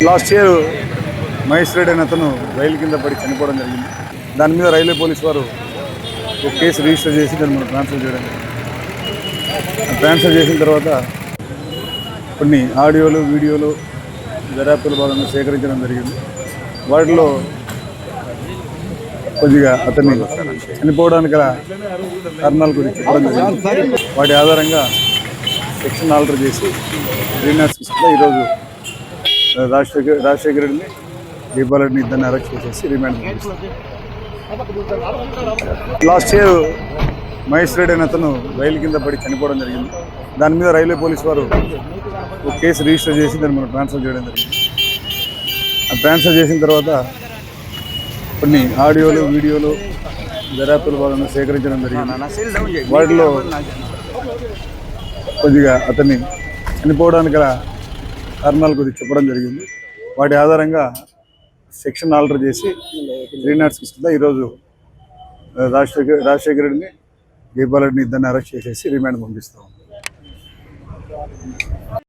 Last year Mahesh Reddy అనే అతను రైలు కింద పడి చనిపోవడం జరిగింది. దాని మీద రైల్వే పోలీసు వారు ఒక కేసు రిజిస్టర్ చేసి దాన్ని మనం ట్రాన్స్ఫర్ చేయడం జరిగింది. ట్రాన్స్ఫర్ చేసిన తర్వాత కొన్ని ఆడియోలు, వీడియోలు దర్యాప్తుల భాగంగా సేకరించడం జరిగింది. వాటిలో కొద్దిగా అతన్ని చనిపోవడానికి గల కారణాల గురించి చెప్పడం జరిగింది. వాటి ఆధారంగా సెక్షన్ ఆల్టర్ చేసి రీనాట్స్ ఈరోజు రాజశేఖర రెడ్డిని, దీపారెడ్డిని ఇద్దరిని అరెస్ట్ చేసేసి రిమాండ్ పంపిస్తారు. లాస్ట్ ఇయర్ మహేష్ రెడ్డి అనే అతను రైలు కింద పడి చనిపోవడం జరిగింది. దాని మీద రైల్వే పోలీసు వారు ఒక కేసు రిజిస్టర్ చేసి దాన్ని మనం ట్రాన్స్ఫర్ చేయడం జరిగింది. ట్రాన్స్ఫర్ చేసిన తర్వాత కొన్ని ఆడియోలు, వీడియోలు దర్యాప్తుల భాగంగా సేకరించడం జరిగింది. వాటిలో కొద్దిగా అతన్ని చనిపోవడానికి గల కారణాల గురించి చెప్పడం జరిగింది. వాటి ఆధారంగా సెక్షన్ ఆల్టర్ చేసి రీనాట్స్ కింద ఈరోజు రాజశేఖర రెడ్డిని, దీపారెడ్డిని ఇద్దరిని అరెస్ట్ చేసేసి రిమాండ్ పంపిస్తాం.